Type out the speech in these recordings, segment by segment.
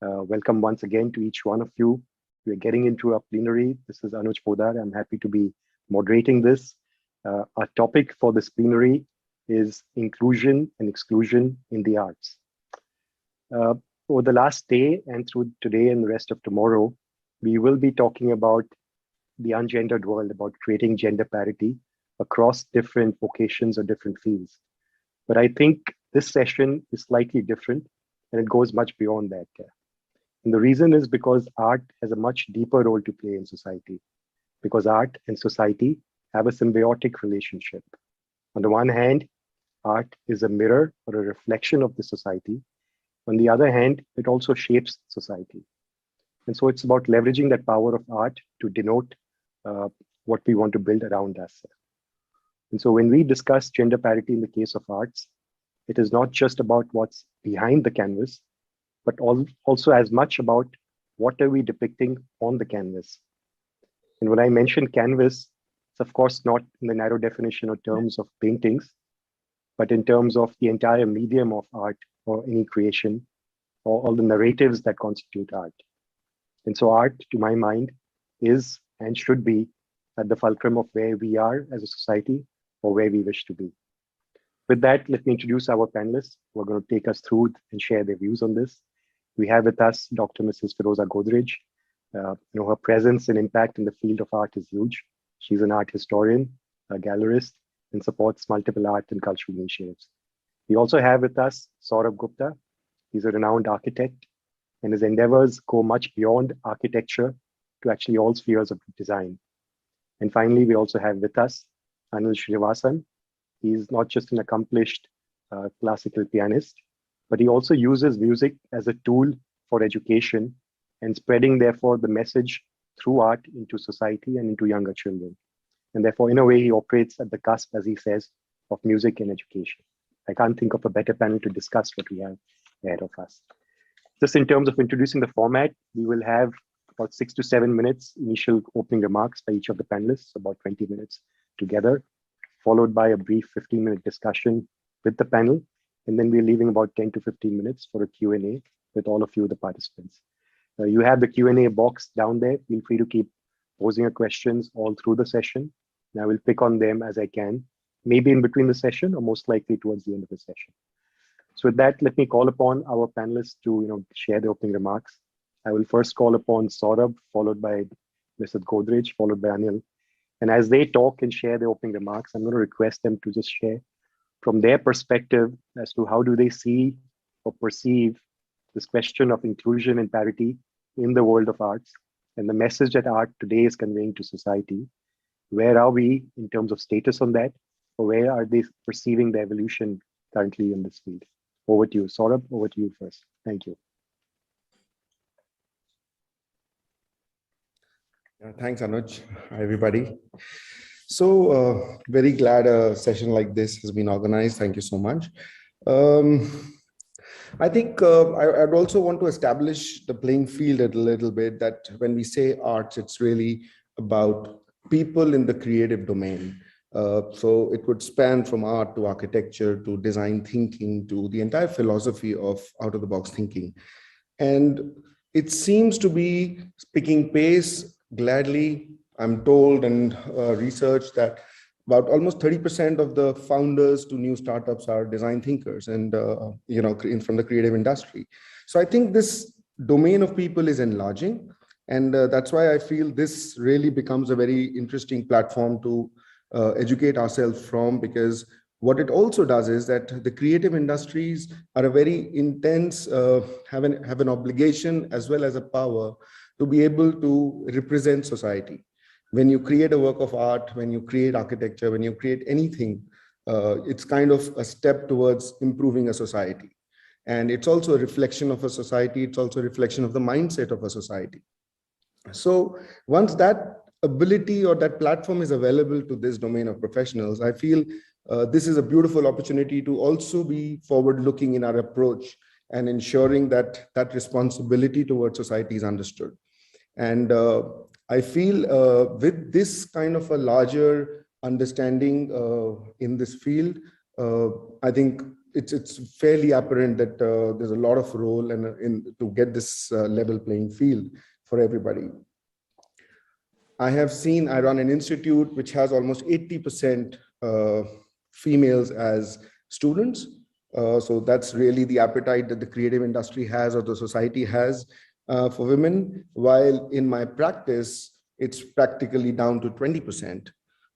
Welcome once again to each one of you. We're getting into our plenary. This is Anuj Poddar. I'm happy to be moderating this. Our topic for this plenary is inclusion and exclusion in the arts. Over the last day and through today and the rest of tomorrow, we will be talking about the ungendered world, about creating gender parity across different vocations or different fields. But I think this session is slightly different and it goes much beyond that. And the reason is because art has a much deeper role to play in society, because art and society have a symbiotic relationship. On the one hand, art is a mirror or a reflection of the society. On the other hand, it also shapes society. And so it's about leveraging that power of art to denote what we want to build around us. And so when we discuss gender parity in the case of arts, it is not just about what's behind the canvas, but also as much about what are we depicting on the canvas. And when I mention canvas, it's of course not in the narrow definition or terms of paintings, but in terms of the entire medium of art or any creation, or all the narratives that constitute art. And so art, to my mind, is and should be at the fulcrum of where we are as a society or where we wish to be. With that, let me introduce our panelists who are going to take us through and share their views on this. We have with us Dr. Mrs. Pheroza Godrej. Her presence and impact in the field of art is huge. She's an art historian, a gallerist, and supports multiple art and cultural initiatives. We also have with us Sourabh Gupta. He's a renowned architect, and his endeavors go much beyond architecture to actually all spheres of design. And finally, we also have with us Anil Srinivasan. He's not just an accomplished classical pianist, but he also uses music as a tool for education and spreading, therefore, the message through art into society and into younger children. And therefore, in a way, he operates at the cusp, as he says, of music and education. I can't think of a better panel to discuss what we have ahead of us. Just in terms of introducing the format, we will have about 6 to 7 minutes initial opening remarks by each of the panelists, about 20 minutes together, followed by a brief 15-minute discussion with the panel. And then we're leaving about 10 to 15 minutes for a Q&A with all of you, the participants. You have the Q&A box down there. Feel free to keep posing your questions all through the session. And I will pick on them as I can, maybe in between the session or most likely towards the end of the session. So with that, let me call upon our panelists to share the opening remarks. I will first call upon Sourabh, followed by Mrs. Godrej, followed by Anil. And as they talk and share their opening remarks, I'm going to request them to just share from their perspective as to how do they see or perceive this question of inclusion and parity in the world of arts and the message that art today is conveying to society. Where are we in terms of status on that? Or where are they perceiving the evolution currently in this field? Over to you, Sourabh, over to you first. Thank you. Thanks, Anuj. Hi, everybody. So very glad a session like this has been organized. Thank you so much. I think I'd also want to establish the playing field a little bit, that when we say arts, it's really about people in the creative domain. So it would span from art to architecture to design thinking to the entire philosophy of out-of-the-box thinking. And it seems to be picking pace gladly. I'm told and research that about almost 30% of the founders to new startups are design thinkers and, from the creative industry. So I think this domain of people is enlarging. And that's why I feel this really becomes a very interesting platform to educate ourselves from, because what it also does is that the creative industries are a very intense, have an obligation as well as a power to be able to represent society. When you create a work of art, when you create architecture, when you create anything, it's kind of a step towards improving a society. And it's also a reflection of a society. It's also a reflection of the mindset of a society. So once that ability or that platform is available to this domain of professionals, I feel this is a beautiful opportunity to also be forward-looking in our approach and ensuring that that responsibility towards society is understood. And I feel with this kind of a larger understanding in this field, I think it's fairly apparent that there's a lot of role to get this level playing field for everybody. I run an institute which has almost 80% females as students. So that's really the appetite that the creative industry has or the society has for women, while in my practice, it's practically down to 20%.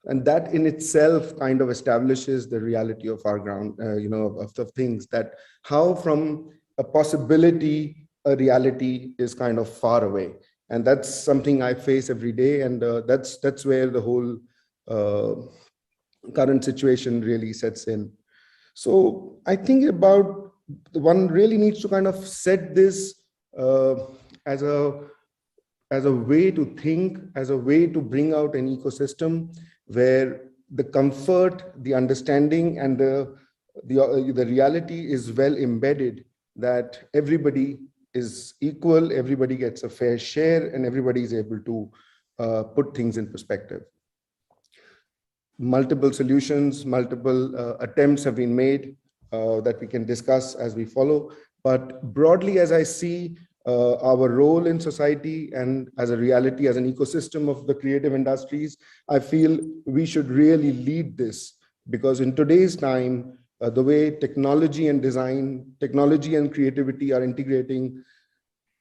And that in itself kind of establishes the reality of our ground, of things, that how from a possibility, a reality is kind of far away. And that's something I face every day. And that's where the whole current situation really sets in. So I think about one really needs to kind of set this as a way to think, as a way to bring out an ecosystem where the comfort, the understanding, and the reality is well embedded, that everybody is equal, everybody gets a fair share, and everybody is able to put things in perspective. Multiple solutions, multiple attempts have been made that we can discuss as we follow. But broadly, as I see our role in society and as a reality, as an ecosystem of the creative industries, I feel we should really lead this, because in today's time, the way technology and design, technology and creativity are integrating,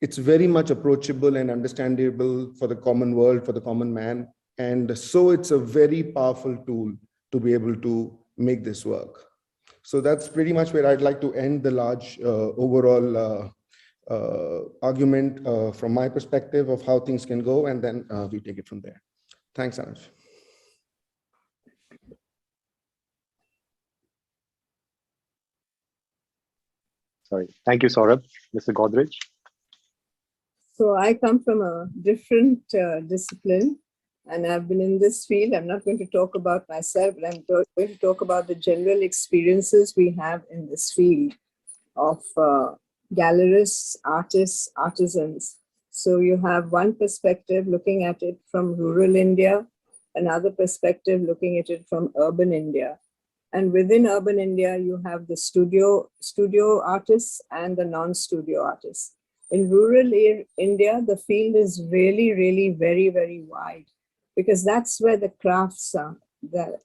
it's very much approachable and understandable for the common world, for the common man. And so it's a very powerful tool to be able to make this work. So that's pretty much where I'd like to end the large overall argument from my perspective of how things can go, and then we take it from there. Thanks, Anuj. Sorry. Thank you, Sourabh. Mr. Godrej. So I come from a different discipline, and I've been in this field. I'm not going to talk about myself, but I'm going to talk about the general experiences we have in this field of gallerists, artists, artisans. So you have one perspective looking at it from rural India, another perspective looking at it from urban India. And within urban India, you have the studio artists and the non-studio artists. In rural India, the field is really, really very, very wide, because that's where the crafts are, the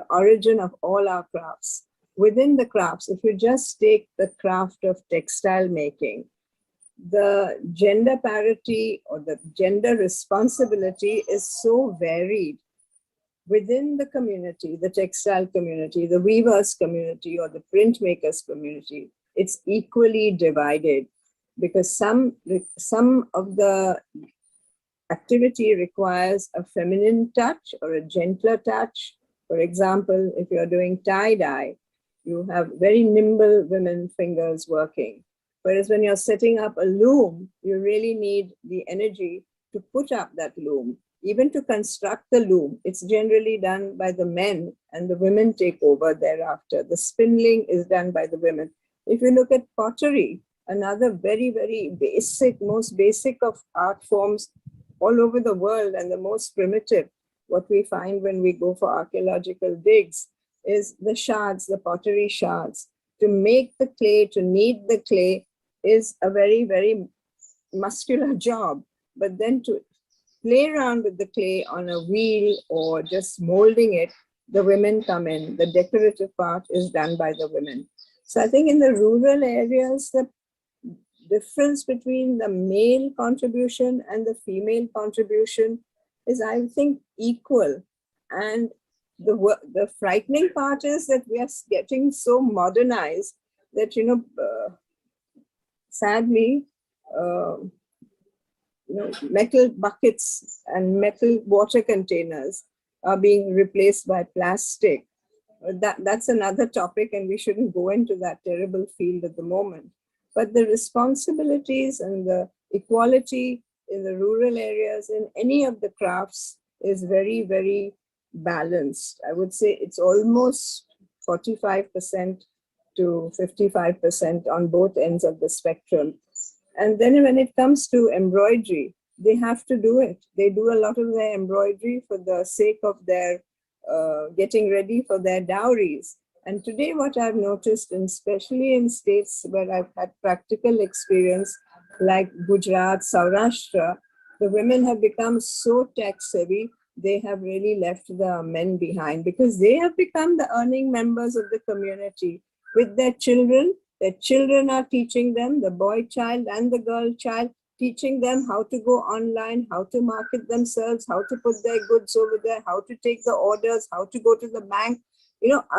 origin of all our crafts. Within the crafts, if you just take the craft of textile making, the gender parity or the gender responsibility is so varied within the community, the textile community, the weavers community, or the printmakers community. It's equally divided, because some of the activity requires a feminine touch or a gentler touch. For example, if you're doing tie-dye, you have very nimble women fingers working. Whereas when you're setting up a loom, you really need the energy to put up that loom. Even to construct the loom, it's generally done by the men, and the women take over thereafter. The spindling is done by the women. If you look at pottery, another very, very basic, most basic of art forms all over the world, and the most primitive, what we find when we go for archaeological digs, is the shards, the pottery shards. To make the clay, to knead the clay is a very, very muscular job. But then to play around with the clay on a wheel or just molding it, the women come in. The decorative part is done by the women. So I think in the rural areas, the difference between the male contribution and the female contribution is, I think, equal. And the frightening part is that we are getting so modernized that, sadly, metal buckets and metal water containers are being replaced by plastic. That's another topic, and we shouldn't go into that terrible field at the moment. But the responsibilities and the equality in the rural areas in any of the crafts is very, very balanced. I would say it's almost 45% to 55% on both ends of the spectrum. And then when it comes to embroidery, they have to do it. They do a lot of their embroidery for the sake of their getting ready for their dowries. And today what I've noticed, and especially in states where I've had practical experience, like Gujarat, Saurashtra, the women have become so tech savvy, they have really left the men behind because they have become the earning members of the community with their children. Their children are teaching them, the boy child and the girl child, teaching them how to go online, how to market themselves, how to put their goods over there, how to take the orders, how to go to the bank.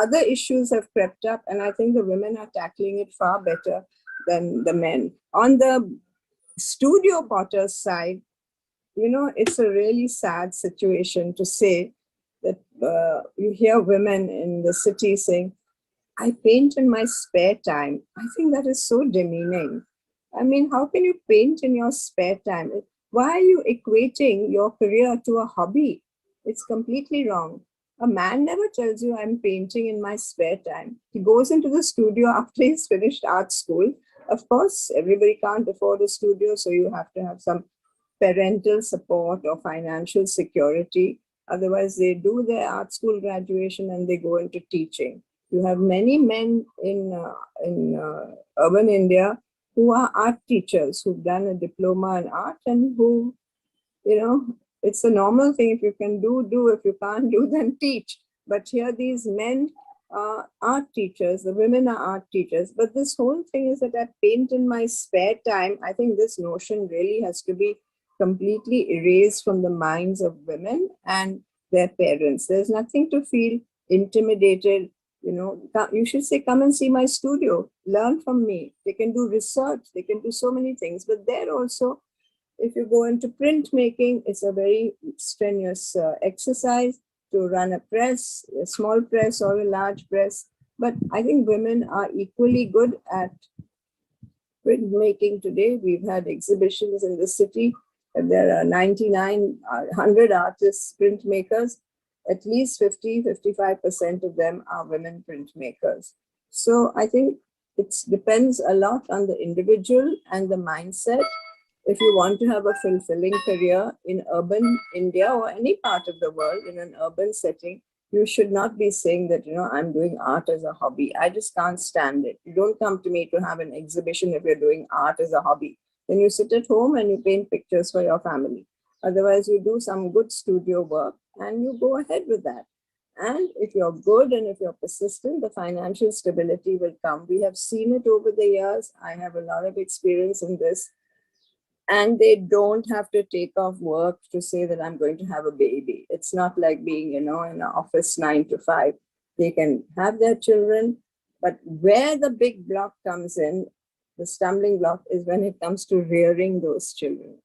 Other issues have crept up, and I think the women are tackling it far better than the men. On the studio potters side, it's a really sad situation to say that you hear women in the city saying, I paint in my spare time. I think that is so demeaning. I mean, how can you paint in your spare time? Why are you equating your career to a hobby? It's completely wrong. A man never tells you I'm painting in my spare time. He goes into the studio after he's finished art school. Of course, everybody can't afford a studio, so you have to have some parental support or financial security. Otherwise, they do their art school graduation and they go into teaching. You have many men in urban India who are art teachers, who've done a diploma in art and who, it's a normal thing. If you can do. If you can't do, then teach. But here these men are art teachers, the women are art teachers. But this whole thing is that I paint in my spare time. I think this notion really has to be completely erased from the minds of women and their parents. There's nothing to feel intimidated. You should say, come and see my studio, learn from me. They can do research, they can do so many things. But there also, if you go into printmaking, it's a very strenuous exercise to run a press, a small press or a large press. But I think women are equally good at printmaking today. We've had exhibitions in the city. There are 100 artists, printmakers. At least 50-55% of them are women printmakers. So I think it depends a lot on the individual and the mindset. If you want to have a fulfilling career in urban India or any part of the world in an urban setting, you should not be saying that, I'm doing art as a hobby. I just can't stand it. You don't come to me to have an exhibition if you're doing art as a hobby. Then you sit at home and you paint pictures for your family. Otherwise, you do some good studio work and you go ahead with that. And if you're good and if you're persistent, the financial stability will come. We have seen it over the years. I have a lot of experience in this. And they don't have to take off work to say that I'm going to have a baby. It's not like being, in an office 9 to 5. They can have their children, but where the big block comes in, the stumbling block is when it comes to rearing those children.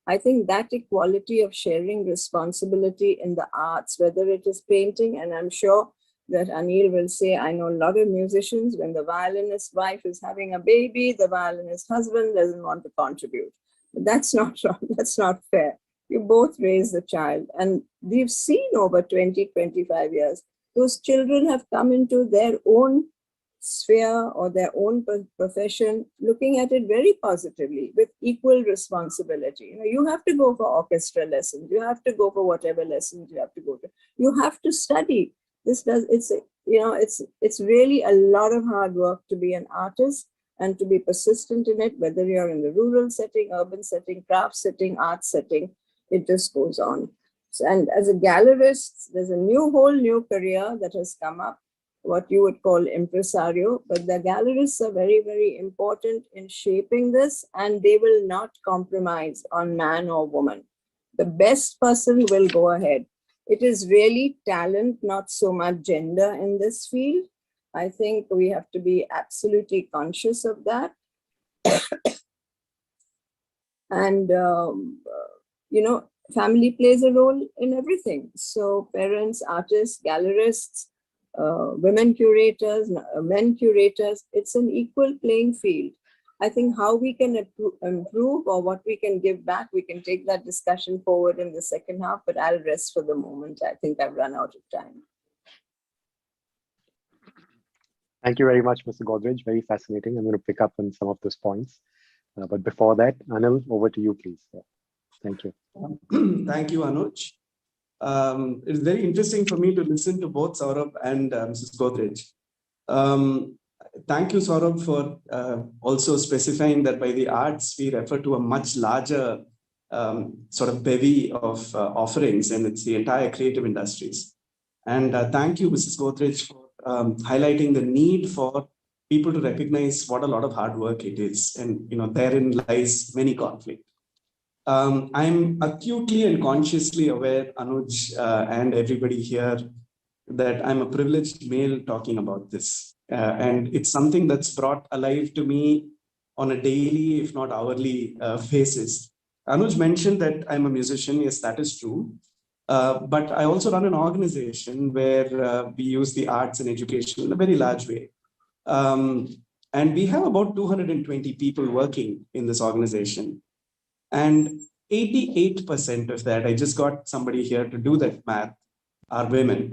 I think that equality of sharing responsibility in the arts, whether it is painting, and I'm sure that Anil will say, I know a lot of musicians, when the violinist wife is having a baby, the violinist husband doesn't want to contribute. But that's not wrong. That's not fair. You both raise the child. And we've seen over 20, 25 years, those children have come into their own sphere or their own profession, looking at it very positively with equal responsibility. You have to go for orchestra lessons. You have to go for whatever lessons you have to go to. You have to study. It's really a lot of hard work to be an artist and to be persistent in it, whether you're in the rural setting, urban setting, craft setting, art setting, it just goes on. And as a gallerist, there's a whole new career that has come up, what you would call impresario, but the gallerists are very, very important in shaping this, and they will not compromise on man or woman. The best person will go ahead. It is really talent, not so much gender in this field. I think we have to be absolutely conscious of that. And, family plays a role in everything. So parents, artists, gallerists, women curators, men curators, it's an equal playing field. I think how we can improve or what we can give back, we can take that discussion forward in the second half, but I'll rest for the moment. I think I've run out of time. Thank you very much, Mr. Godrej. Very fascinating. I'm going to pick up on some of those points. But before that, Anil, over to you, please. Yeah. Thank you. Thank you, Anuj. It's very interesting for me to listen to both Sourabh and Mrs. Godrej. Thank you, Sourabh, for also specifying that by the arts, we refer to a much larger sort of bevy of offerings, and it's the entire creative industries. And thank you, Mrs. Godrej, for highlighting the need for people to recognize what a lot of hard work it is. And therein lies many conflict. I'm acutely and consciously aware, Anuj, and everybody here, that I'm a privileged male talking about this. And it's something that's brought alive to me on a daily, if not hourly basis. Anuj mentioned that I'm a musician. Yes, that is true. But I also run an organization where we use the arts and education in a very large way. And we have about 220 people working in this organization. And 88% of that, I just got somebody here to do that math, are women.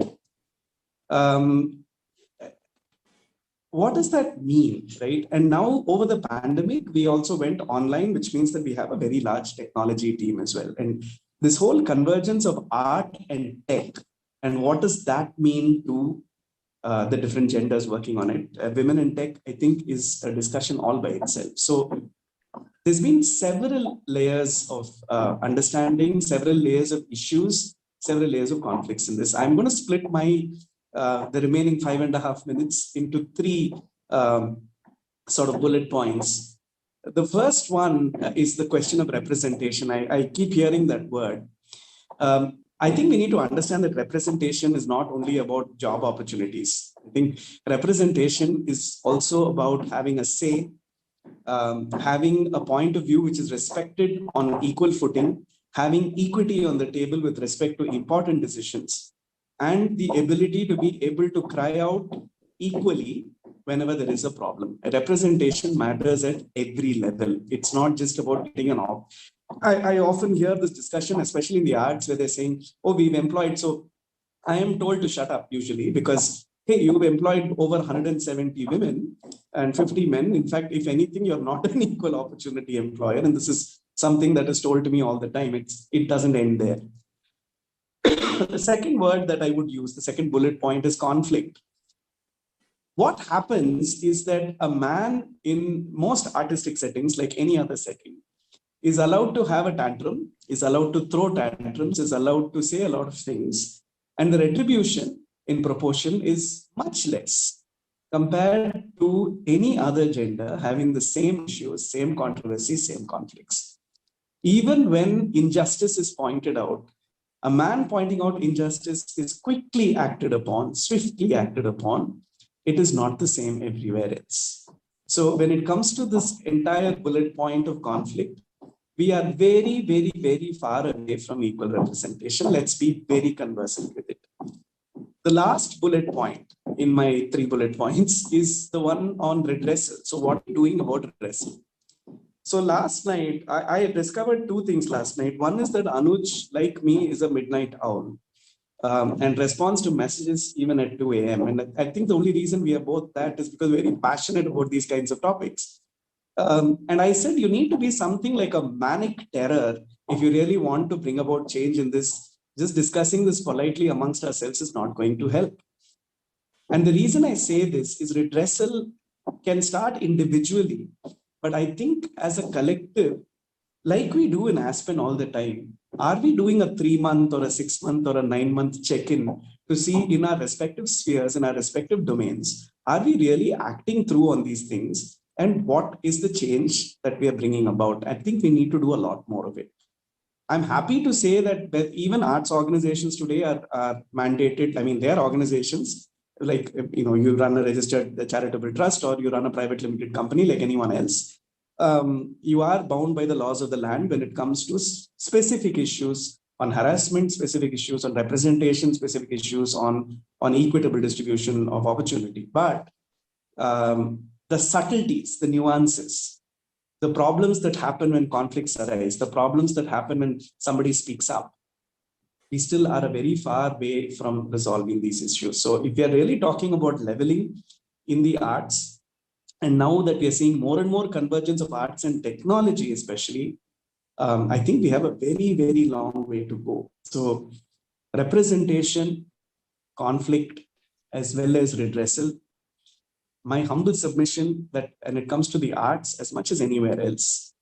What does that mean, right? And now over the pandemic, we also went online, which means that we have a very large technology team as well. And this whole convergence of art and tech, and what does that mean to the different genders working on it? Women in tech, I think, is a discussion all by itself. So there's been several layers of understanding, several layers of issues, several layers of conflicts in this. I'm going to split my the remaining 5.5 minutes into 3 sort of bullet points. The first one is the question of representation. I keep hearing that word. I think we need to understand that representation is not only about job opportunities. I think representation is also about having a say, having a point of view which is respected on equal footing, having equity on the table with respect to important decisions, and the ability to be able to cry out equally whenever there is a problem. Representation matters at every level. It's not just about getting an op. I often hear this discussion, especially in the arts, where they're saying, oh, we've employed. So I am told to shut up usually because, hey, you've employed over 170 women and 50 men. In fact, if anything, you're not an equal opportunity employer. And this is something that is told to me all the time. It doesn't end there. The second word that I would use, the second bullet point, is conflict. What happens is that a man in most artistic settings, like any other setting, is allowed to have a tantrum, is allowed to throw tantrums, is allowed to say a lot of things. And the retribution in proportion is much less compared to any other gender having the same issues, same controversies, same conflicts. Even when injustice is pointed out, a man pointing out injustice is quickly acted upon, swiftly acted upon. It is not the same everywhere else. So when it comes to this entire bullet point of conflict, we are very, very, very far away from equal representation. Let's be very conversant with it. The last bullet point in my 3 bullet points is the one on redressal. So what are we doing about redressal? So last night, I discovered 2 things last night. One is that Anuj, like me, is a midnight owl and responds to messages even at 2 a.m. And I think the only reason we are both that is because we're very passionate about these kinds of topics. And I said, you need to be something like a manic terror if you really want to bring about change in this. Just discussing this politely amongst ourselves is not going to help. And the reason I say this is redressal can start individually. But I think as a collective, like we do in Aspen all the time, are we doing a 3-month or a 6-month or a 9-month check-in to see in our respective spheres, in our respective domains, are we really acting through on these things? And what is the change that we are bringing about? I think we need to do a lot more of it. I'm happy to say that even arts organizations today are mandated. I mean, they're organizations like, you run a registered charitable trust or you run a private limited company like anyone else. You are bound by the laws of the land when it comes to specific issues on harassment, specific issues on representation, specific issues on equitable distribution of opportunity. But the subtleties, the nuances, the problems that happen when conflicts arise, the problems that happen when somebody speaks up, we still are a very far way from resolving these issues. So if we are really talking about leveling in the arts, and now that we are seeing more and more convergence of arts and technology, especially, I think we have a very, very long way to go. So representation, conflict, as well as redressal, my humble submission that when it comes to the arts, as much as anywhere else,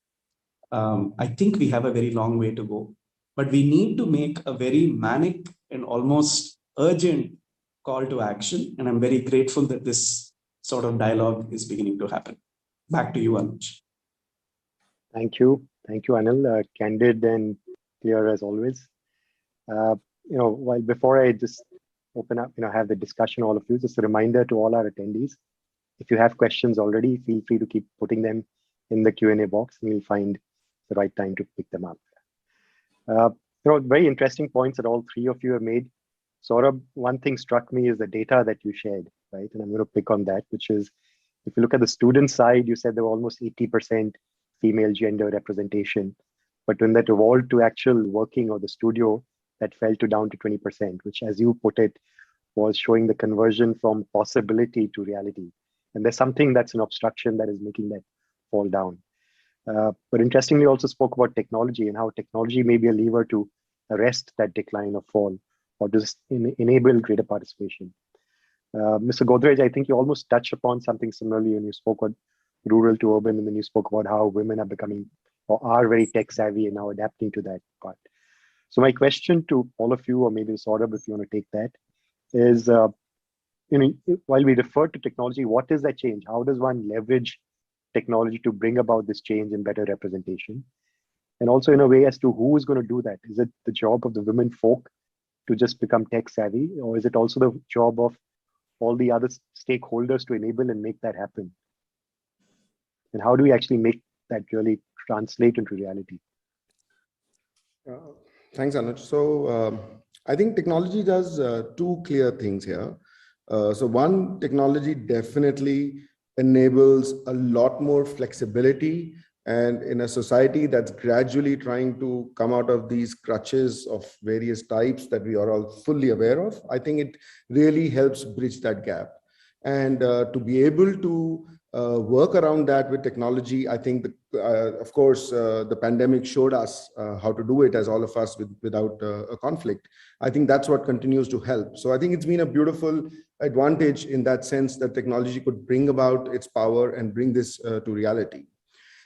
I think we have a very long way to go. But we need to make a very manic and almost urgent call to action. And I'm very grateful that this sort of dialogue is beginning to happen. Back to you, Anuj. Thank you. Thank you, Anil. Candid and clear as always. While before I just open up, have the discussion, all of you, just a reminder to all our attendees. If you have questions already, feel free to keep putting them in the Q&A box and we'll find the right time to pick them up. Very interesting points that all three of you have made. Sourabh, one thing struck me is the data that you shared, right? And I'm going to pick on that, which is, if you look at the student side, you said there were almost 80% female gender representation. But when that evolved to actual working or the studio, that fell down to 20%, which, as you put it, was showing the conversion from possibility to reality. And there's something that's an obstruction that is making that fall down. But interestingly, also spoke about technology and how technology may be a lever to arrest that decline or fall, or just enable greater participation. Mr. Godrej, I think you almost touched upon something similarly when you spoke about rural to urban, and then you spoke about how women are becoming or are very tech savvy and now adapting to that part. So my question to all of you, or maybe Sourabh, if you want to take that, is, while we refer to technology, what is that change? How does one leverage technology to bring about this change in better representation? And also in a way as to who is going to do that? Is it the job of the women folk to just become tech savvy, or is it also the job of all the other stakeholders to enable and make that happen? And how do we actually make that really translate into reality? Thanks, Anuj. So I think technology does two clear things here. So one, technology definitely enables a lot more flexibility, and in a society that's gradually trying to come out of these crutches of various types that we are all fully aware of, I think it really helps bridge that gap. And to be able to work around that with technology, I think, of course, the pandemic showed us how to do it, as all of us, without a conflict. I think that's what continues to help. So I think it's been a beautiful advantage in that sense that technology could bring about its power and bring this to reality.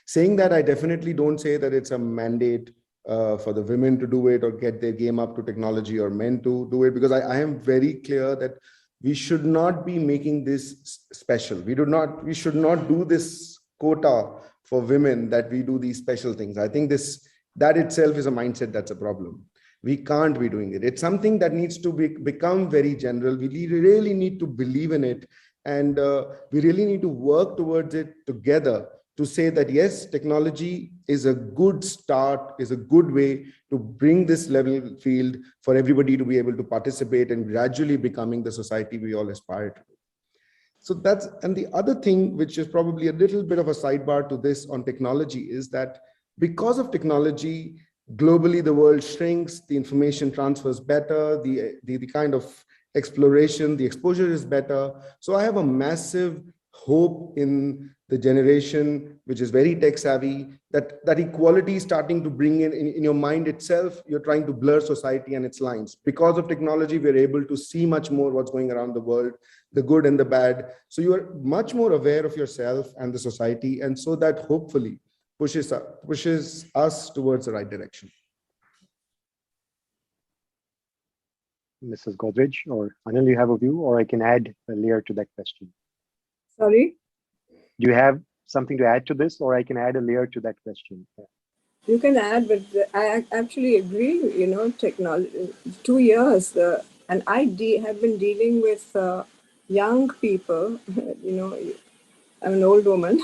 Saying that, I definitely don't say that it's a mandate for the women to do it or get their game up to technology, or men to do it, because I am very clear that we should not be making this special. We should not do this quota for women that we do these special things. I think that itself is a mindset that's a problem. We can't be doing it. It's something that needs to become very general. We really need to believe in it, and we really need to work towards it together to say that, yes, technology is a good start, is a good way to bring this level field for everybody to be able to participate and gradually becoming the society we all aspire to. So that's, and the other thing, which is probably a little bit of a sidebar to this on technology, is that because of technology, globally, the world shrinks, the information transfers better, the kind of exploration, the exposure is better. So I have a massive hope in the generation which is very tech savvy, that equality is starting to bring in your mind itself. You're trying to blur society and its lines. Because of technology, we're able to see much more what's going around the world, the good and the bad. So you are much more aware of yourself and the society, and so that hopefully pushes us towards the right direction. Mrs. Godrej or Anil, you have a view, or I can add a layer to that question? Sorry? Do you have something to add to this, or I can add a layer to that question? You can add, but I actually agree, technology, 2 years, and I have been dealing with young people, I'm an old woman.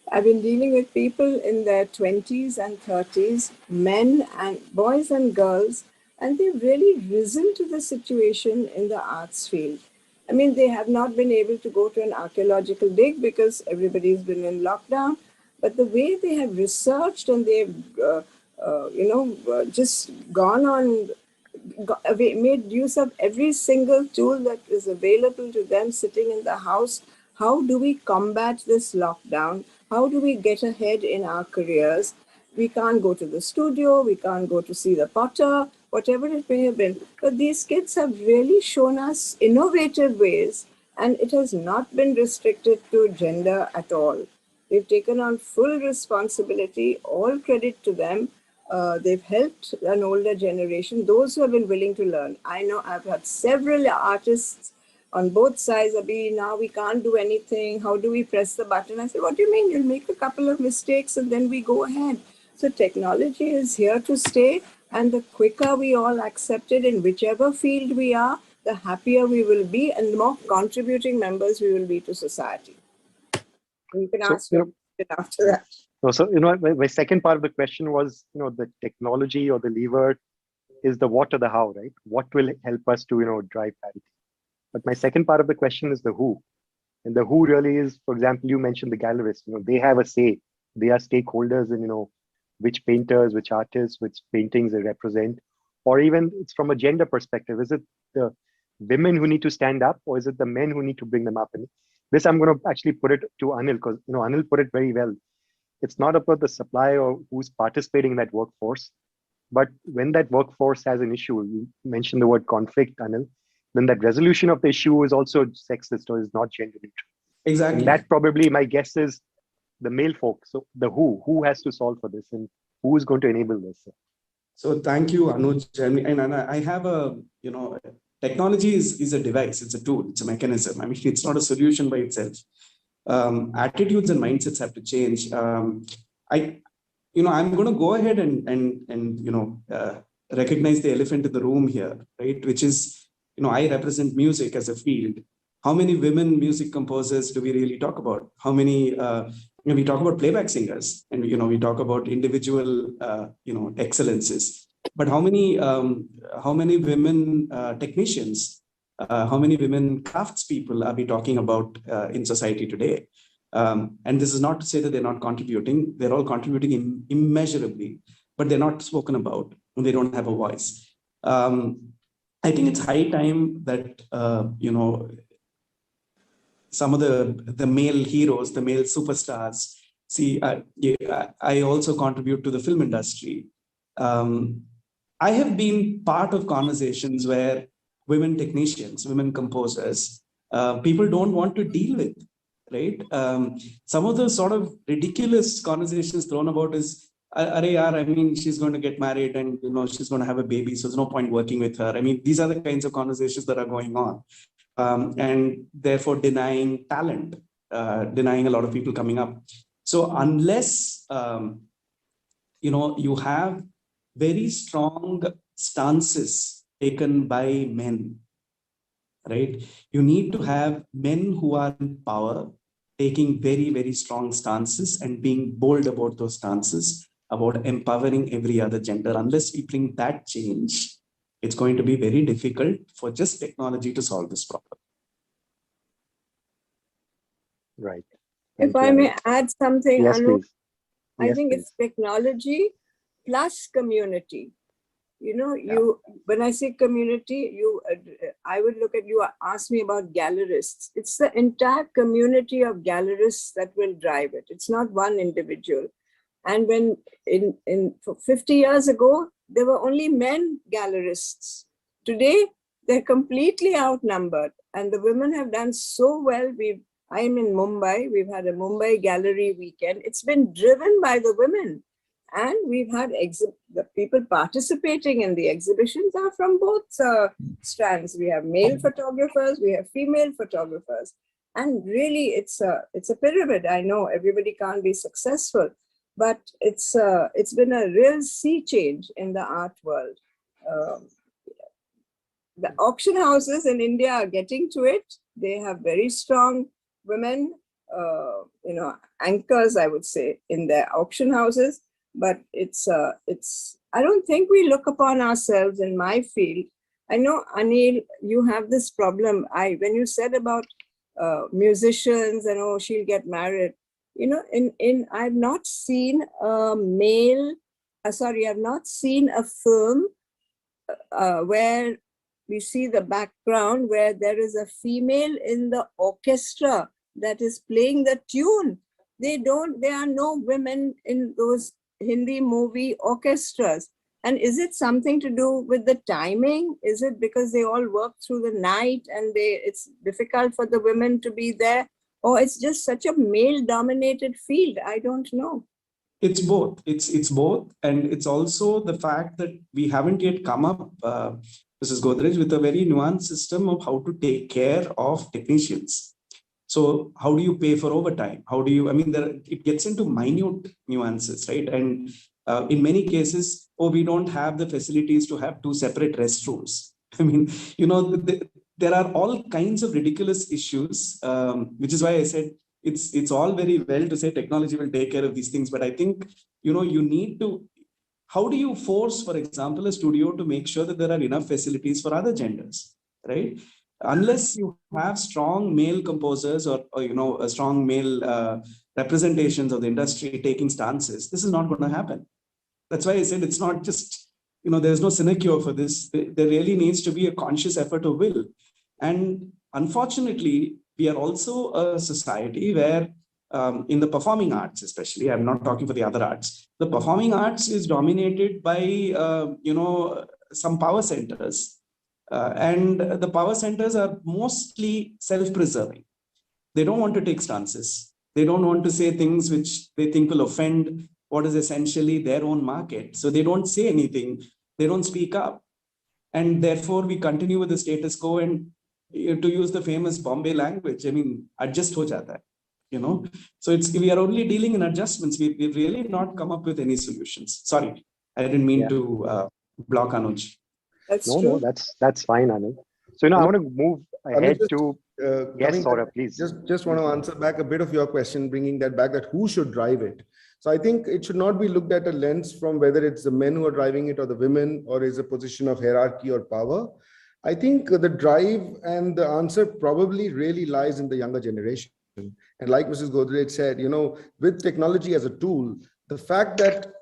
I've been dealing with people in their 20s and 30s, men and boys and girls, and they've really risen to the situation in the arts field. I mean, they have not been able to go to an archaeological dig because everybody's been in lockdown, but the way they have researched and they've, just gone on, made use of every single tool that is available to them sitting in the house. How do we combat this lockdown? How do we get ahead in our careers? We can't go to the studio, we can't go to see the potter, whatever it may have been. But these kids have really shown us innovative ways And it has not been restricted to gender at all. They've taken on full responsibility, all credit to them. They've helped an older generation, those who have been willing to learn. I know I've had several artists on both sides. Abhi, now we can't do anything. How do we press the button? I said, what do you mean? You'll make a couple of mistakes and then we go ahead. So technology is here to stay. And the quicker we all accept it in whichever field we are, the happier we will be and the more contributing members we will be to society. You can ask me after that. So, my second part of the question was, the technology or the lever is the what or the how, right? What will help us to, drive parity? But my second part of the question is the who. And the who really is, for example, you mentioned the gallerists, they have a say. They are stakeholders in, which painters, which artists, which paintings they represent. Or even it's from a gender perspective. Is it the women who need to stand up, or is it the men who need to bring them up? And this I'm going to actually put it to Anil, because Anil put it very well. It's not about the supply or who's participating in that workforce, but when that workforce has an issue, you mentioned the word conflict, Anil, then that resolution of the issue is also sexist or is not gender neutral. Exactly. And that probably, my guess is the male folk. So the who has to solve for this, and who is going to enable this? So thank you, Anuj. And I have technology is a device, it's a tool, it's a mechanism. I mean, it's not a solution by itself. Attitudes and mindsets have to change. I'm going to go ahead and recognize the elephant in the room here, right? Which is, I represent music as a field. How many women music composers do we really talk about? How many, we talk about playback singers, and we talk about individual, excellences. But how many women technicians, how many women craftspeople are we talking about in society today? And this is not to say that they're not contributing. They're all contributing immeasurably, but they're not spoken about. They don't have a voice. I think it's high time that some of the male heroes, the male superstars. See, I also contribute to the film industry. I have been part of conversations where women technicians, women composers, people don't want to deal with, right? Some of the sort of ridiculous conversations thrown about is, I mean, she's going to get married and she's going to have a baby, so there's no point working with her. I mean, these are the kinds of conversations that are going on. And therefore denying talent, denying a lot of people coming up. So unless, you have very strong stances taken by men, right? You need to have men who are in power, taking very, very strong stances and being bold about those stances, about empowering every other gender. Unless we bring that change, it's going to be very difficult for just technology to solve this problem. Right. If I may add something, yes, Anuj, please. I think it's technology plus community. When I say community, I would look at, you ask me about gallerists. It's the entire community of gallerists that will drive it. It's not one individual. And when for 50 years ago, there were only men gallerists. Today, they're completely outnumbered. And the women have done so well. I'm in Mumbai. We've had a Mumbai gallery weekend. It's been driven by the women. And we've had the people participating in the exhibitions are from both strands. We have male photographers, we have female photographers. And really, it's a pyramid. I know everybody can't be successful, but it's been a real sea change in the art world. The auction houses in India are getting to it. They have very strong women, anchors, I would say, in their auction houses. But I don't think we look upon ourselves in my field. I know, Anil, you have this problem. When you said about musicians and she'll get married, I've not seen a I've not seen a film where we see the background where there is a female in the orchestra that is playing the tune. There are no women in those Hindi movie orchestras. And is it something to do with the timing? Is it because they all work through the night and it's difficult for the women to be there? Or it's just such a male-dominated field? I don't know. It's both. It's both, and it's also the fact that we haven't yet come up, Mrs. Godrej, with a very nuanced system of how to take care of technicians. So how do you pay for overtime? How do you? I mean, it gets into minute nuances, right? And in many cases, we don't have the facilities to have 2 separate restrooms. I mean, there are all kinds of ridiculous issues, which is why I said it's all very well to say technology will take care of these things, but I think you need to. How do you force, for example, a studio to make sure that there are enough facilities for other genders, right? Unless you have strong male composers or a strong male representations of the industry taking stances, this is not going to happen. That's why I said it's not just, there's no sinecure for this. There really needs to be a conscious effort of will. And unfortunately, we are also a society where in the performing arts, especially, I'm not talking for the other arts, the performing arts is dominated by, some power centers. And the power centers are mostly self-preserving. They don't want to take stances. They don't want to say things which they think will offend what is essentially their own market. So they don't say anything. They don't speak up. And therefore, we continue with the status quo. And to use the famous Bombay language, I mean, adjust ho jata hai, So we are only dealing in adjustments. We've really not come up with any solutions. Sorry, I didn't mean to block Anuj. That's No, true. no, that's fine, Anil. So I want to move ahead to yes, Sourabh, please. Just want to answer back a bit of your question, bringing that back, that who should drive it. So I think it should not be looked at a lens from whether it's the men who are driving it or the women, or is a position of hierarchy or power. I think the drive and the answer probably really lies in the younger generation. And like Mrs. Godrej said, with technology as a tool, the fact that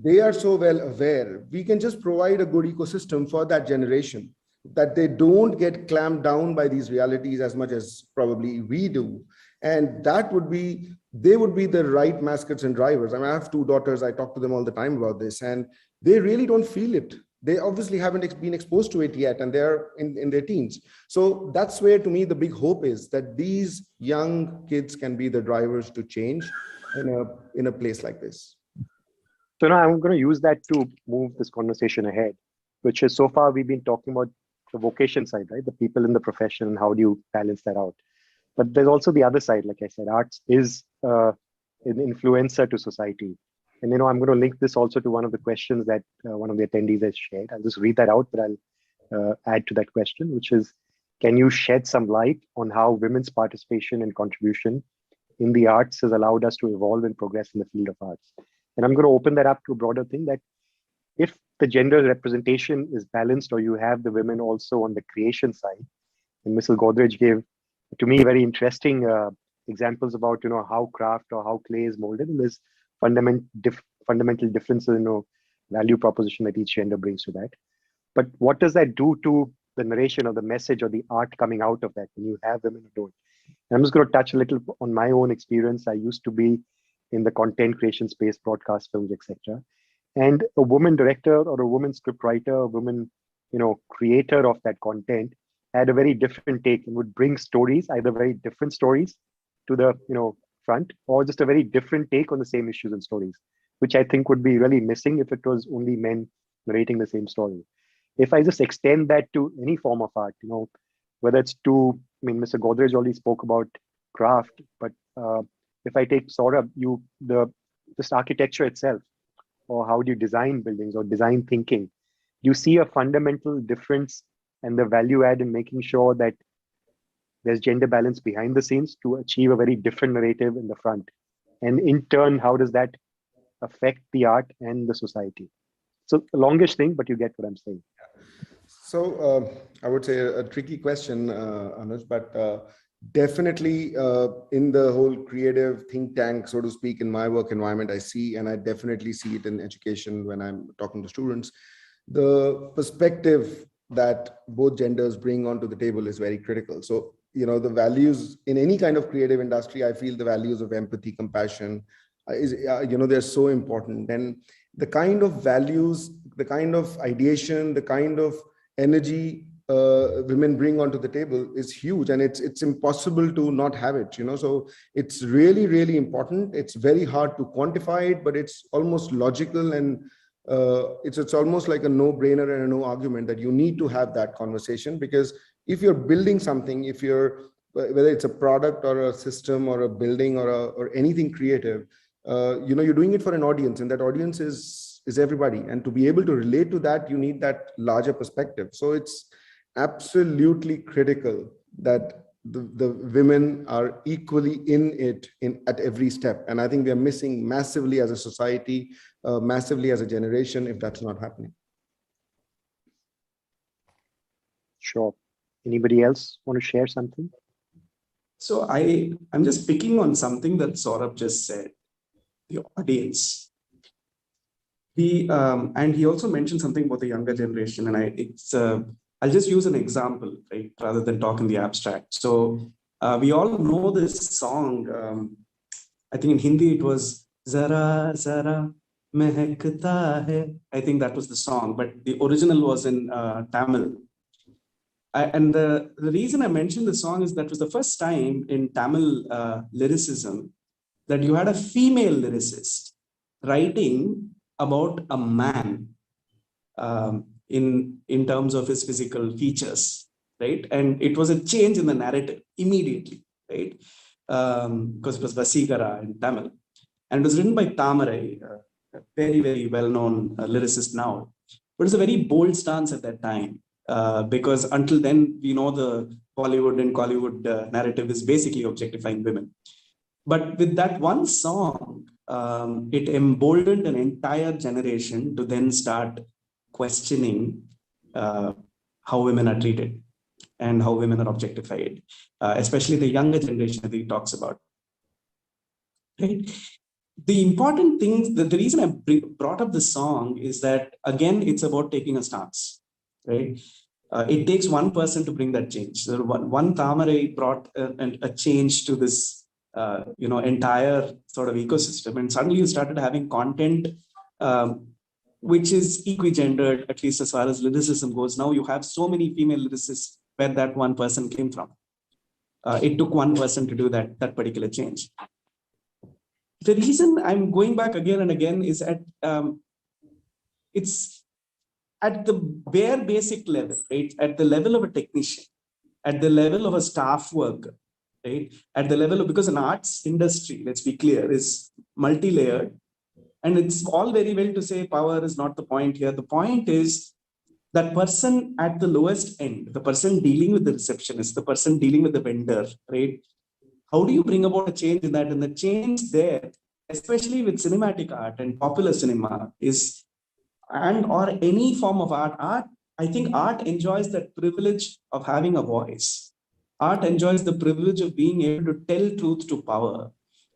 they are so well aware, we can just provide a good ecosystem for that generation, that they don't get clamped down by these realities as much as probably we do. And they would be the right mascots and drivers. I mean, I have 2 daughters. I talk to them all the time about this, and they really don't feel it. They obviously haven't been exposed to it yet, and they're in their teens. So that's where, to me, the big hope is that these young kids can be the drivers to change in a place like this. So now I'm going to use that to move this conversation ahead, which is, so far we've been talking about the vocation side, right? The people in the profession, and how do you balance that out? But there's also the other side. Like I said, arts is an influencer to society. And I'm going to link this also to one of the questions that one of the attendees has shared. I'll just read that out, but I'll add to that question, which is, can you shed some light on how women's participation and contribution in the arts has allowed us to evolve and progress in the field of arts? And I'm going to open that up to a broader thing, that if the gender representation is balanced, or you have the women also on the creation side, and Mrs. Godrej gave, to me, very interesting examples about, how craft or how clay is molded, and there's fundamental differences in value proposition that each gender brings to that. But what does that do to the narration or the message or the art coming out of that when you have women who don't? And I'm just going to touch a little on my own experience. I used to be in the content creation space, broadcast films, etc. And a woman director or a woman scriptwriter, a woman, creator of that content had a very different take, and would bring stories, either very different stories to the, front, or just a very different take on the same issues and stories, which I think would be really missing if it was only men narrating the same story. If I just extend that to any form of art, whether it's Mr. Godrej already spoke about craft, but if I take Sourabh, just architecture itself, or how do you design buildings or design thinking, you see a fundamental difference and the value add in making sure that there's gender balance behind the scenes to achieve a very different narrative in the front. And in turn, how does that affect the art and the society? So a longish thing, but you get what I'm saying. So I would say a tricky question, Anuj, but definitely in the whole creative think tank, so to speak, in my work environment, I see, and I definitely see it in education when I'm talking to students, the perspective that both genders bring onto the table is very critical. So, the values in any kind of creative industry, I feel the values of empathy, compassion, they're so important. And the kind of values the kind of ideation, the kind of energy women bring onto the table is huge, and it's impossible to not have it, so it's really, really important. It's very hard to quantify it, but it's almost logical, and it's almost like a no-brainer and a no argument that you need to have that conversation, because if you're building something, whether it's a product or a system or a building or anything creative, you're doing it for an audience, and that audience is everybody, and to be able to relate to that, you need that larger perspective. So it's absolutely critical that the women are equally in it at every step, and I think we are missing massively as a society, massively as a generation, if that's not happening. Sure. Anybody else want to share something? So I'm just picking on something that Sourabh just said, the audience. And he also mentioned something about the younger generation, and I'll just use an example, right, rather than talk in the abstract. So we all know this song. I think in Hindi it was Zara Zara Mehkta Hai. I think that was the song, but the original was in Tamil. And the reason I mentioned the song is that was the first time in Tamil lyricism that you had a female lyricist writing about a man in terms of his physical features, right? And it was a change in the narrative immediately, right? Because it was Vasigara in Tamil. And it was written by Tamarai, a very, very well-known lyricist now. But it's a very bold stance at that time. Because until then, we know the Bollywood and Collywood narrative is basically objectifying women. But with that one song, it emboldened an entire generation to then start questioning how women are treated and how women are objectified, especially the younger generation that he talks about. Right? The important thing, the reason I brought up this song is that, again, it's about taking a stance. Right? It takes one person to bring that change. So one Tamarai brought a change to this, entire sort of ecosystem, and suddenly you started having content which is equigendered, at least as far as lyricism goes. Now you have so many female lyricists where that one person came from. It took one person to do that particular change. The reason I'm going back again and again is it's at the bare basic level, right? At the level of a technician, at the level of a staff worker, right? At the level of, because an arts industry, let's be clear, is multi-layered. And it's all very well to say power is not the point here. The point is that person at the lowest end, the person dealing with the receptionist, the person dealing with the vendor, right? How do you bring about a change in that? And the change there, especially with cinematic art and popular cinema, is or any form of art, I think art enjoys that privilege of having a voice. Art enjoys the privilege of being able to tell truth to power.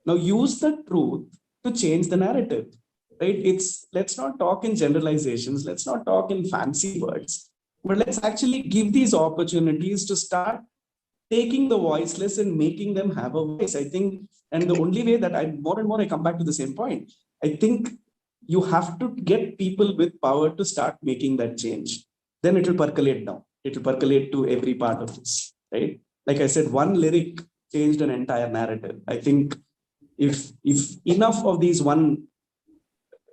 Now use the truth to change the narrative, right? Let's not talk in generalizations. Let's not talk in fancy words, but let's actually give these opportunities to start taking the voiceless and making them have a voice. I think, and the only way that more and more I come back to the same point, I think you have to get people with power to start making that change. Then it will percolate down. It will percolate to every part of this, right? Like I said, one lyric changed an entire narrative. I think if enough of these people,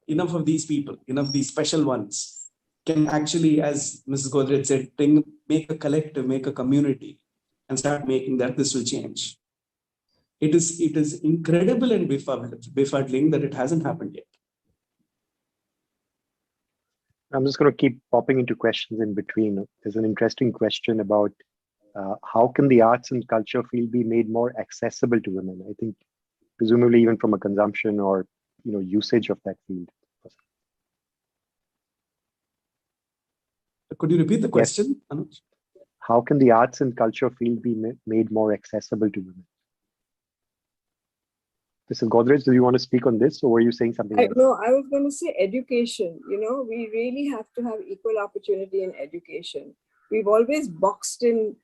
enough of these special ones can actually, as Mrs. Godrej said, make a collective, make a community, and start making that, this will change. It is incredible and befuddling that it hasn't happened yet. I'm just going to keep popping into questions in between. There's an interesting question about how can the arts and culture field be made more accessible to women? I think presumably even from a consumption or usage of that field. Could you repeat the question, yes. Anuj? How can the arts and culture field be made more accessible to women? Mrs. Godrej, do you want to speak on this, or were you saying something else? No, I was going to say education. We really have to have equal opportunity in education. We've always boxed in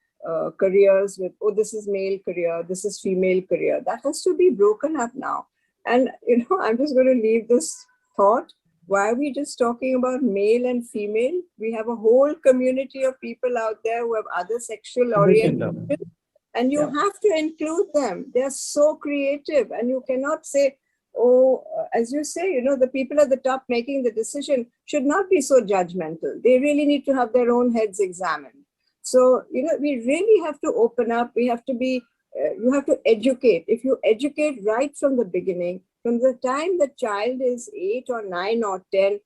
careers with, oh, this is male career, this is female career. That has to be broken up now. And, I'm just going to leave this thought Why are we just talking about male and female? We have a whole community of people out there who have other sexual orientations, and you have to include them. They're so creative, and you cannot say, oh, as you say, you know, the people at the top making the decision should not be so judgmental. They really need to have their own heads examined. So, you know, we really have to open up. We have to be, you have to educate. If you educate right from the beginning, from the time the child is 8 or 9 or 10,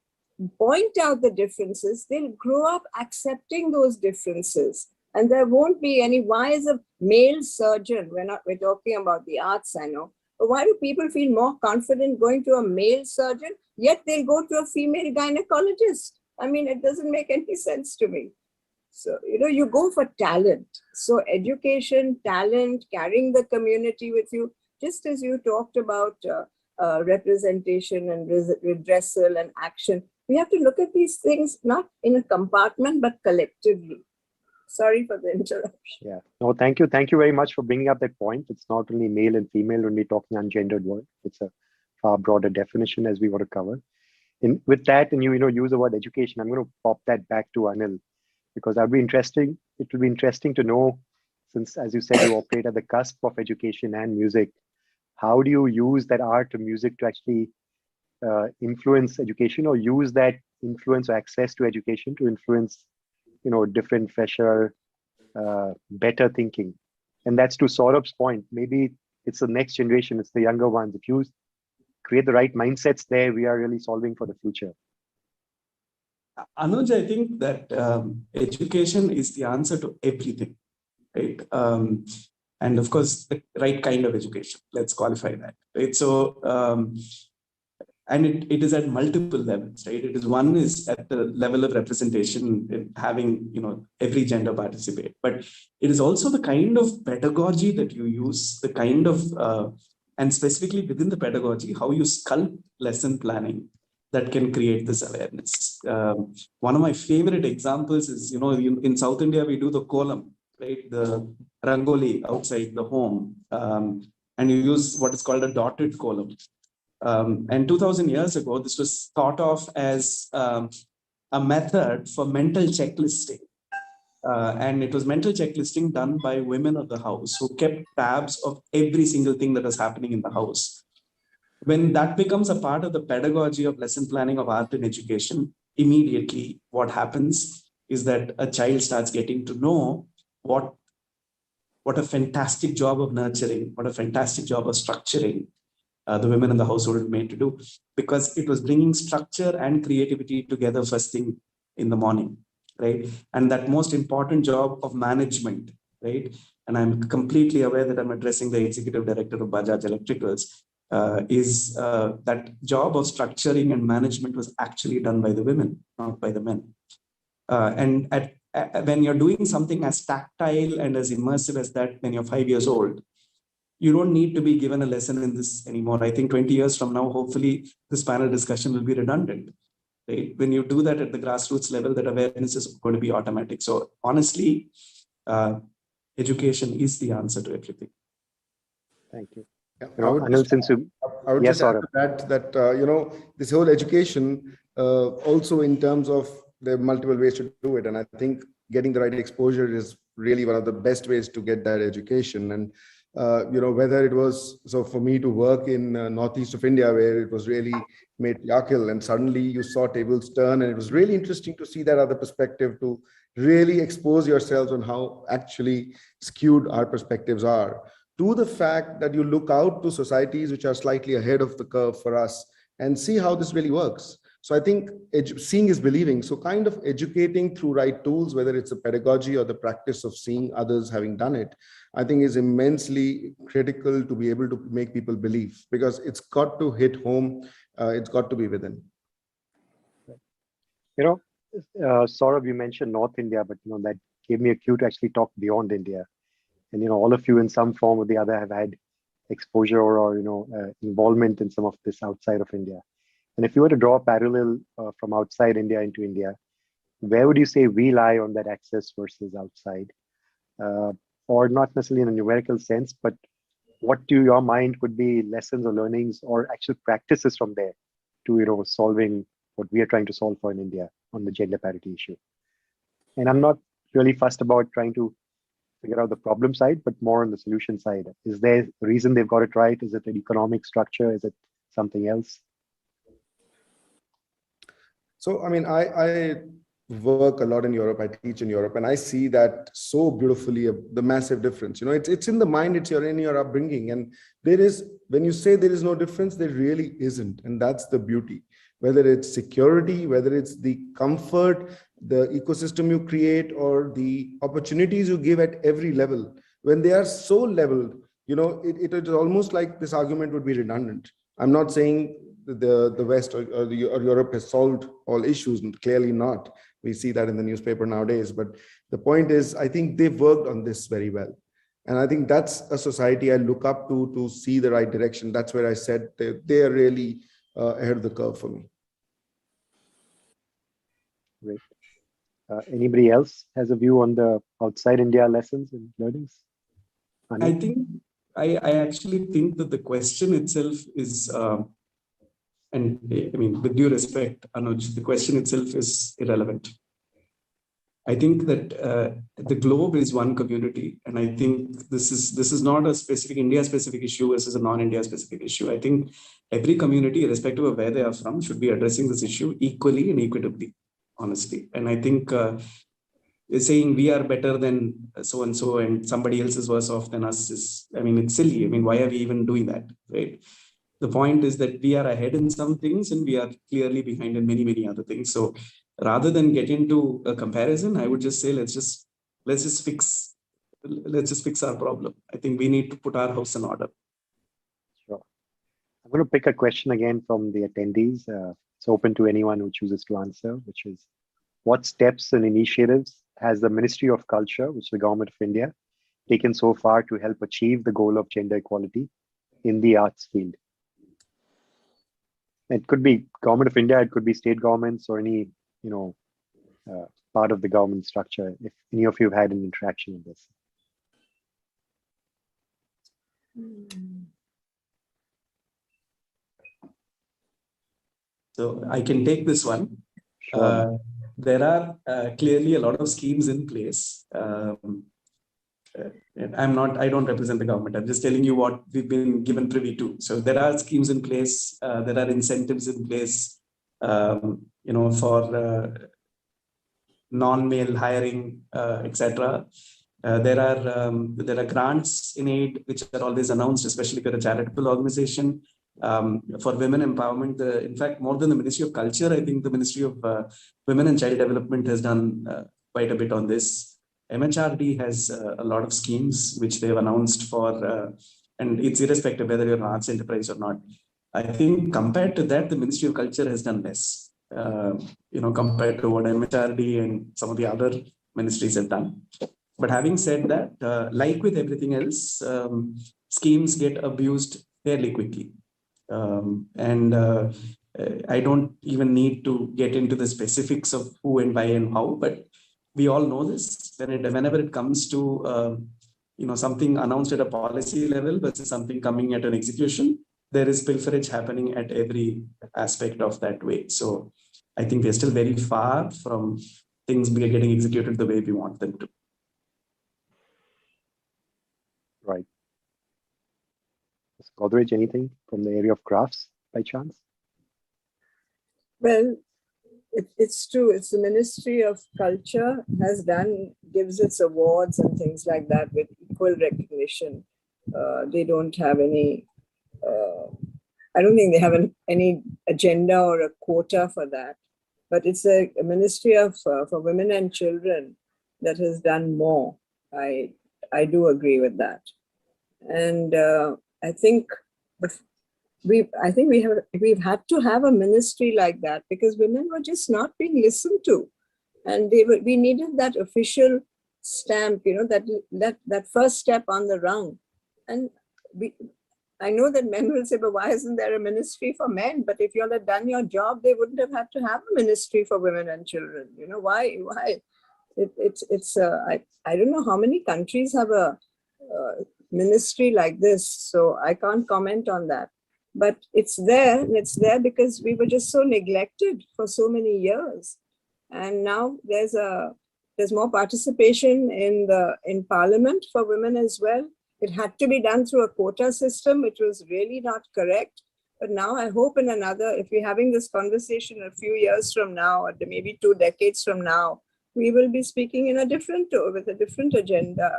point out the differences, they'll grow up accepting those differences. And there won't be any, why is a male surgeon, we're talking about the arts, I know, but why do people feel more confident going to a male surgeon, yet they'll go to a female gynecologist? I mean, it doesn't make any sense to me. So, you know, you go for talent. So education, talent, carrying the community with you, just as you talked about representation and redressal and action, we have to look at these things not in a compartment, but collectively. Sorry for the interruption. Yeah, no, thank you. Thank you very much for bringing up that point. It's not only male and female when we're talking ungendered world. It's a far broader definition as we want to cover. With that, and you use the word education, I'm going to pop that back to Anil, because that'll be interesting. It will be interesting to know, since, as you said, you operate at the cusp of education and music, how do you use that art or music to actually influence education, or use that influence or access to education to influence, different, fresher, better thinking? And that's to Saurabh's point. Maybe it's the next generation, it's the younger ones. If you create the right mindsets there, we are really solving for the future. Anuj, I think that education is the answer to everything, right? And of course, the right kind of education. Let's qualify that, right? So, and it is at multiple levels, right? One is at the level of representation, having every gender participate, but it is also the kind of pedagogy that you use, the kind of and specifically within the pedagogy, how you sculpt lesson planning that can create this awareness. One of my favorite examples is, in South India, we do the kolam, right? The rangoli outside the home. And you use what is called a dotted kolam. And 2000 years ago, this was thought of as a method for mental checklisting. And it was mental checklisting done by women of the house who kept tabs of every single thing that was happening in the house. When that becomes a part of the pedagogy of lesson planning of art and education, immediately what happens is that a child starts getting to know what a fantastic job of nurturing, what a fantastic job of structuring the women in the household were made to do, because it was bringing structure and creativity together first thing in the morning, right? And that most important job of management, right? And I'm completely aware that I'm addressing the executive director of Bajaj Electricals, is that job of structuring and management was actually done by the women, not by the men. And when you're doing something as tactile and as immersive as that, when you're 5 years old, you don't need to be given a lesson in this anymore. I think 20 years from now, hopefully this panel discussion will be redundant, right? When you do that at the grassroots level, that awareness is going to be automatic. So honestly, education is the answer to everything. Thank you. I would Anil, just add to that, this whole education also in terms of there are multiple ways to do it. And I think getting the right exposure is really one of the best ways to get that education. And, whether it was, so for me to work in northeast of India, where it was really matriarchal, and suddenly you saw tables turn, and it was really interesting to see that other perspective, to really expose yourselves on how actually skewed our perspectives are, to the fact that you look out to societies which are slightly ahead of the curve for us and see how this really works. So I think seeing is believing. So kind of educating through right tools, whether it's a pedagogy or the practice of seeing others having done it, I think is immensely critical to be able to make people believe, because it's got to hit home. It's got to be within. Saurabh, you mentioned North India, but that gave me a cue to actually talk beyond India. And all of you in some form or the other have had exposure or involvement in some of this outside of India. And if you were to draw a parallel from outside India into India, where would you say we lie on that access versus outside? Or not necessarily in a numerical sense, but what to your mind could be lessons or learnings or actual practices from there to solving what we are trying to solve for in India on the gender parity issue. And I'm not really fussed about trying to figure out the problem side, but more on the solution side. Is there a reason they've got it right? Is it an economic structure? Is it something else? So, I mean, I work a lot in Europe. I teach in Europe, and I see that so beautifully, the massive difference. You know, it's in the mind, it's in your upbringing. And there is, when you say there is no difference, there really isn't. And that's the beauty. Whether it's security, whether it's the comfort, the ecosystem you create, or the opportunities you give at every level, when they are so leveled, you know, it is almost like this argument would be redundant. I'm not saying the West or Europe has solved all issues, clearly not. We see that in the newspaper nowadays. But the point is, I think they've worked on this very well. And I think that's a society I look up to see the right direction. That's where I said they are really ahead of the curve for me. Great. Anybody else has a view on the outside India lessons and learnings? Anil? I actually think that the question itself is, and I mean, with due respect, Anuj, the question itself is irrelevant. I think that the globe is one community, and I think this is not a specific India-specific issue versus a non-India-specific issue. I think every community, irrespective of where they are from, should be addressing this issue equally and equitably, honestly. And I think saying we are better than so-and-so and somebody else is worse off than us is, I mean, it's silly. I mean, why are we even doing that, right? The point is that we are ahead in some things and we are clearly behind in many, many other things. So rather than get into a comparison, I would just say, let's just fix our problem. I think we need to put our house in order. Sure. I'm going to pick a question again from the attendees. It's open to anyone who chooses to answer, which is, what steps and initiatives has the Ministry of Culture, which is the Government of India, taken so far to help achieve the goal of gender equality in the arts field? It could be Government of India, it could be state governments or any, part of the government structure, if any of you have had an interaction with this. So I can take this one. Sure. There are clearly a lot of schemes in place. I don't represent the government. I'm just telling you what we've been given privy to. So there are schemes in place. There are incentives in place, for non-male hiring, etc. There are grants in aid which are always announced, especially for a charitable organization. For women empowerment, in fact, more than the Ministry of Culture, I think the Ministry of Women and Child Development has done quite a bit on this. MHRD has a lot of schemes which they've announced for, and it's irrespective whether you're an arts enterprise or not. I think compared to that, the Ministry of Culture has done less, compared to what MHRD and some of the other ministries have done. But having said that, like with everything else, schemes get abused fairly quickly. I don't even need to get into the specifics of who and why and how, but we all know this. Whenever it comes to something announced at a policy level versus something coming at an execution, there is pilferage happening at every aspect of that way. So I think we're still very far from things getting executed the way we want them to. Right. Godrej, anything from the area of crafts by chance? Well, it's true. It's the Ministry of Culture gives its awards and things like that with equal recognition. They don't have any, I don't think they have any agenda or a quota for that. But it's a Ministry for Women and Children that has done more. I do agree with that. And I think we've had to have a ministry like that because women were just not being listened to, and we needed that official stamp, that first step on the rung. And I know that men will say, but why isn't there a ministry for men? But if you all had done your job, they wouldn't have had to have a ministry for women and children. Why? I don't know how many countries have a ministry like this, so I can't comment on that. but it's there, and it's there because we were just so neglected for so many years. And now there's more participation in parliament for women as well. It had to be done through a quota system, which was really not correct. But now I hope if we're having this conversation a few years from now, or maybe 2 decades from now, we will be speaking with a different agenda.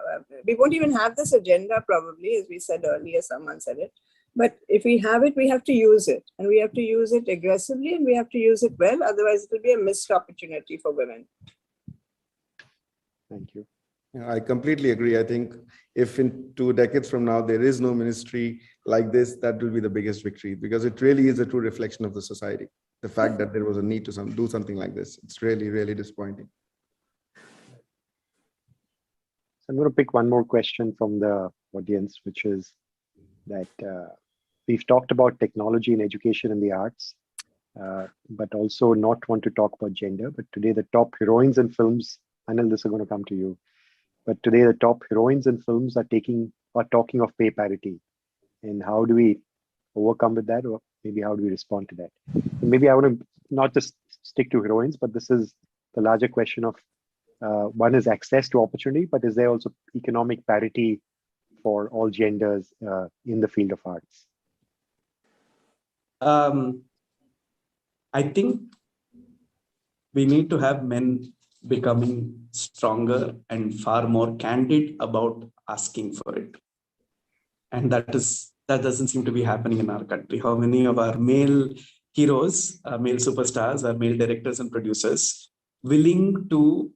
We won't even have this agenda probably, as we said earlier, someone said it. But if we have it, we have to use it. And we have to use it aggressively, and we have to use it well. Otherwise, it will be a missed opportunity for women. Thank you. Yeah, I completely agree. I think if in 2 decades from now, there is no ministry like this, that will be the biggest victory, because it really is a true reflection of the society. The fact that there was a need to do something like this, it's really, really disappointing. So I'm going to pick one more question from the audience, which is that we've talked about technology and education and the arts, but also not want to talk about gender. But today, the top heroines in films, Anil, this is going to come to you. But today, the top heroines in films are talking of pay parity. And how do we overcome with that? Or maybe how do we respond to that? And maybe I want to not just stick to heroines, but this is the larger question of one is access to opportunity, but is there also economic parity for all genders in the field of arts? I think we need to have men becoming stronger and far more candid about asking for it. And that doesn't seem to be happening in our country. How many of our male heroes, male superstars, are male directors and producers willing to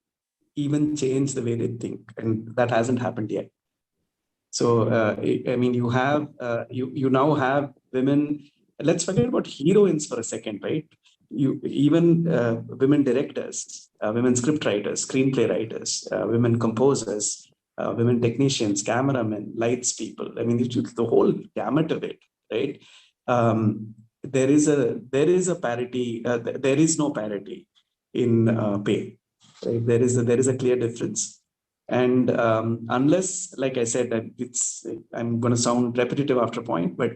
even change the way they think? And that hasn't happened yet. So, I mean, you now have women. Let's forget about heroines for a second, right? Even women directors, women script writers, screenplay writers, women composers, women technicians, cameramen, lights people. I mean, it's the whole gamut of it, right? There is a parity. There is no parity in pay. Right? There is a clear difference. And unless, like I said, I'm going to sound repetitive after a point, but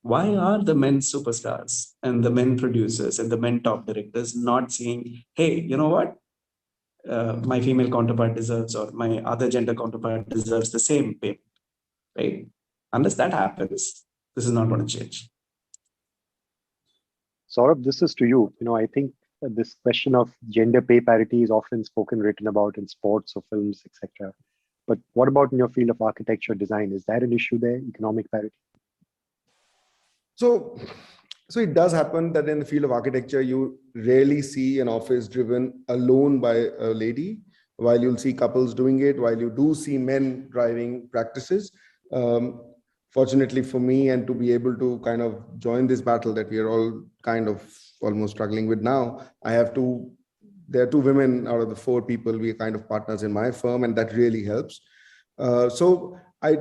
why are the men superstars and the men producers and the men top directors not saying, hey, you know what? My female counterpart deserves, or my other gender counterpart deserves the same pay, right? Unless that happens, this is not going to change. Sourabh, this is to you. I think this question of gender pay parity is often written about in sports or films, etc. But what about in your field of architecture design? Is that an issue there, economic parity? So it does happen that in the field of architecture, you rarely see an office driven alone by a lady, while you'll see couples doing it, while you do see men driving practices. Fortunately for me, and to be able to kind of join this battle that we are all kind of almost struggling with now, there are 2 women out of the 4 people, we are kind of partners in my firm, and that really helps. So I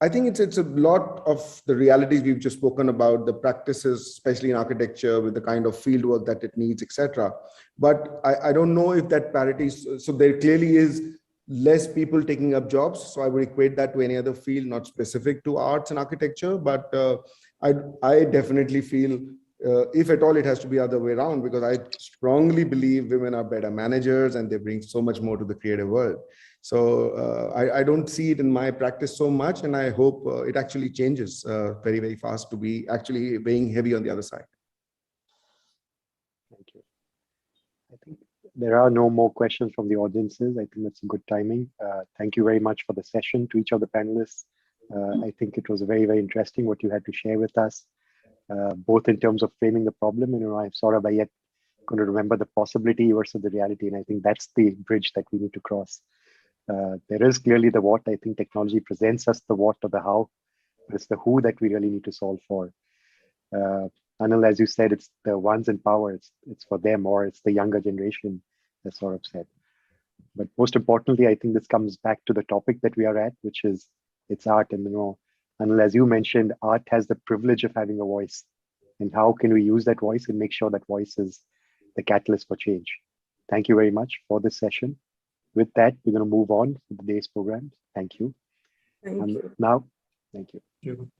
think it's a lot of the realities we've just spoken about, the practices, especially in architecture, with the kind of field work that it needs, etc. But I don't know if that parity, so there clearly is less people taking up jobs. So I would equate that to any other field, not specific to arts and architecture. But I definitely feel, if at all, it has to be the other way around, because I strongly believe women are better managers and they bring so much more to the creative world. So I don't see it in my practice so much, and I hope it actually changes very, very fast to be actually weighing heavy on the other side. Thank you. I think there are no more questions from the audiences. I think that's a good timing. Thank you very much for the session to each of the panelists. I think it was very, very interesting what you had to share with us, both in terms of framing the problem. I'm Sourabh, but yet going to remember the possibility versus the reality. And I think that's the bridge that we need to cross. There is clearly the what. I think technology presents us the what or the how, but it's the who that we really need to solve for. Anil, as you said, it's the ones in power. It's for them, or it's the younger generation, as Sourabh said. But most importantly, I think this comes back to the topic that we are at, which is it's art. And Anil, as you mentioned, art has the privilege of having a voice. And how can we use that voice and make sure that voice is the catalyst for change? Thank you very much for this session. With that, we're going to move on to the day's program. Thank you. Thank you. Now, thank you. Thank you.